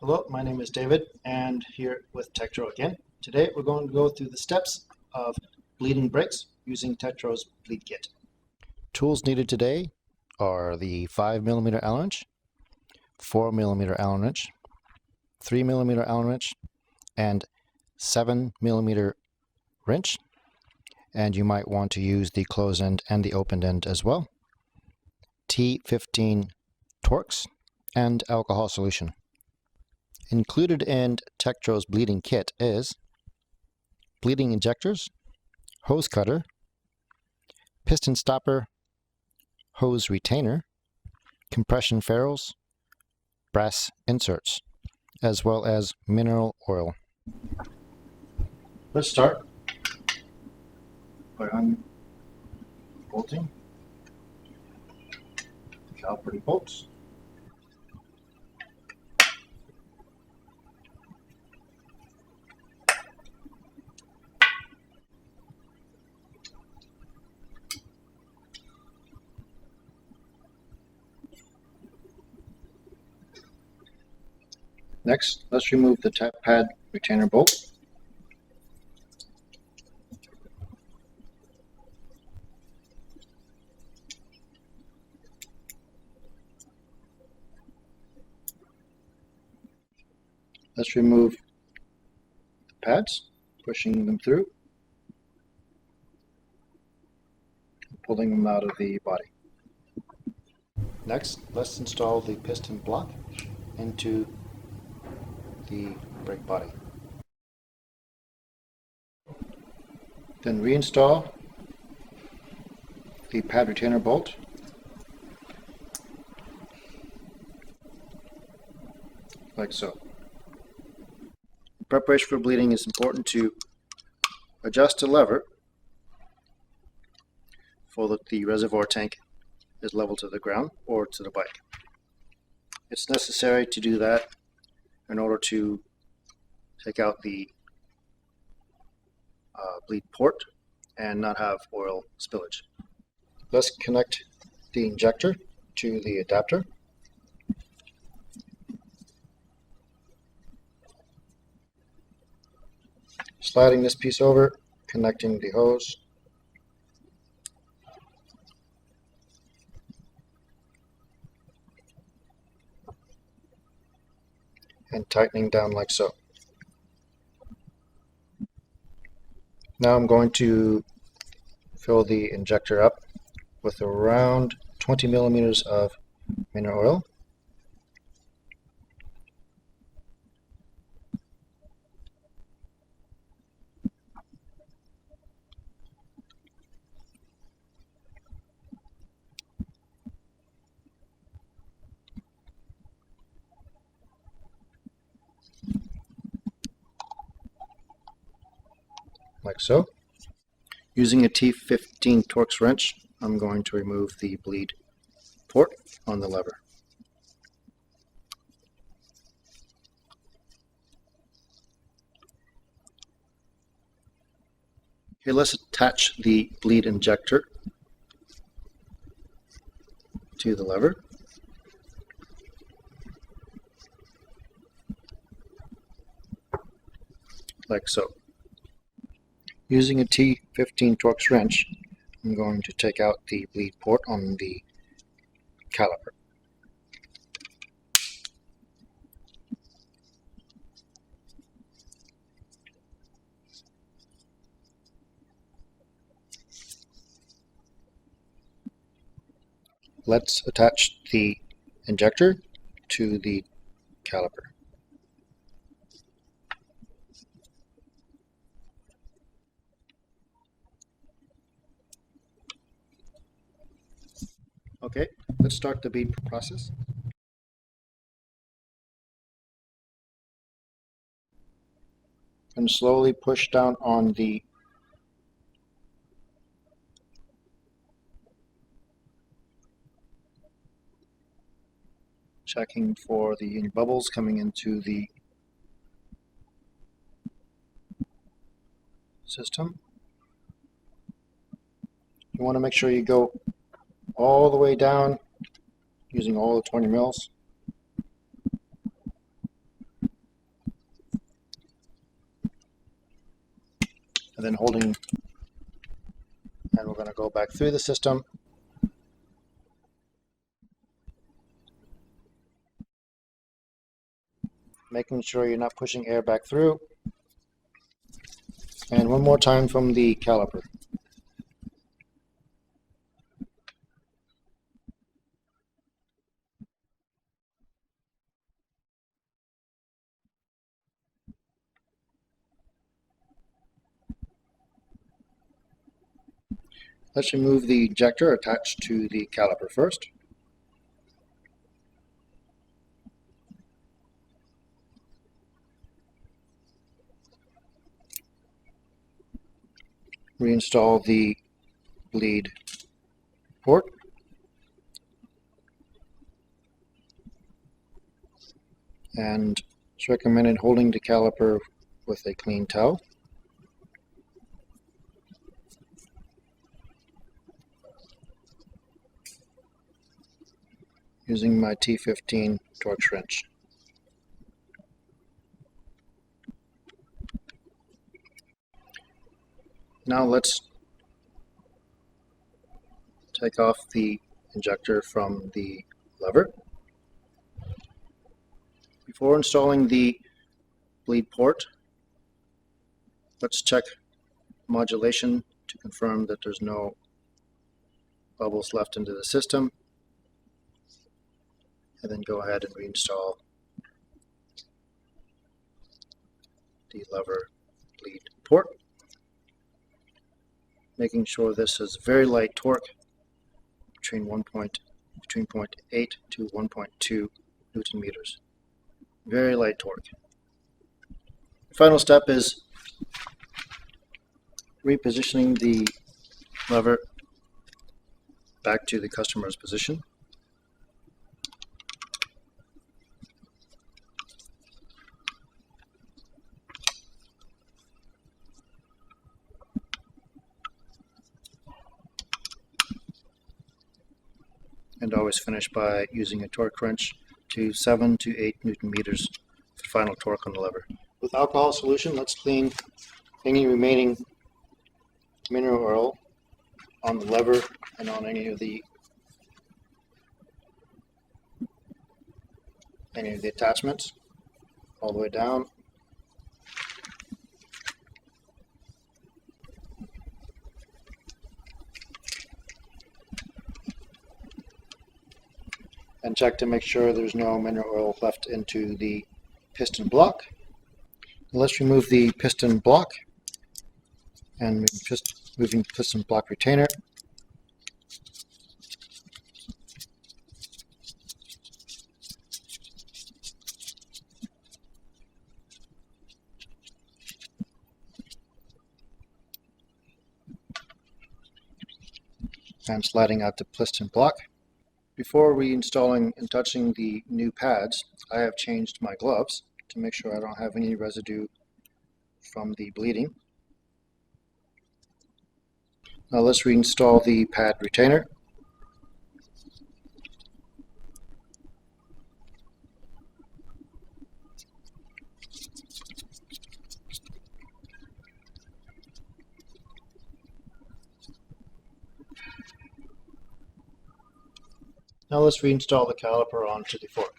Hello, my name is David and here with Tektro again. Today we're going to go through the steps of bleeding breaks using Tektro's bleed kit. Tools needed today are the 5mm Allen wrench, 4mm Allen wrench, 3mm Allen wrench, and 7mm wrench. And you might want to use the closed end and the open end as well. T15 Torx and alcohol solution. Included in Tektro's bleeding kit is bleeding injectors, hose cutter, piston stopper, hose retainer, compression ferrules, brass inserts, as well as mineral oil. Let's start by unbolting the caliper bolts. Next, let's remove the tap pad retainer bolt. Let's remove the pads, pushing them through, pulling them out of the body. Next, let's install the piston block into the brake body. Then reinstall the pad retainer bolt. Like so. In preparation for bleeding, it's important to adjust the lever so that the reservoir tank is level to the ground or to the bike. It's necessary to do that in order to take out the bleed port and not have oil spillage. Let's connect the injector to the adapter. Sliding this piece over, connecting the hose. And tightening down like so. Now I'm going to fill the injector up with around 20 millimeters of mineral oil. Like so. Using a T15 Torx wrench, I'm going to remove the bleed port on the lever. Okay, let's attach the bleed injector to the lever. Like so. Using a T15 Torx wrench, I'm going to take out the bleed port on the caliper. Let's attach the injector to the caliper. Okay, let's start the bead process. And slowly push down on the checking for any bubbles coming into the system. You want to make sure you go all the way down using all the 20 mils. and then holding, and we're going to go back through the system. Making sure you're not pushing air back through. And one more time from the caliper. Let's remove the ejector attached to the caliper first. Reinstall the bleed port. And it's recommended holding the caliper with a clean towel. Using my T15 torque wrench. Now let's take off the injector from the lever. Before installing the bleed port, let's check modulation to confirm that there's no bubbles left into the system, and then go ahead and reinstall the lever bleed port, making sure this is very light torque between 0.8 to 1.2 Newton meters. Very light torque. The final step is repositioning the lever back to the customer's position. And always finish by using a torque wrench to 7 to 8 Newton meters for final torque on the lever. With alcohol solution, let's clean any remaining mineral oil on the lever and on any of the attachments all the way down. And check to make sure there's no mineral oil left into the piston block. Let's remove the piston block and just moving piston block retainer. And sliding out the piston block. Before reinstalling and touching the new pads, I have changed my gloves to make sure I don't have any residue from the bleeding. Now let's reinstall the pad retainer. Now let's reinstall the caliper onto the fork.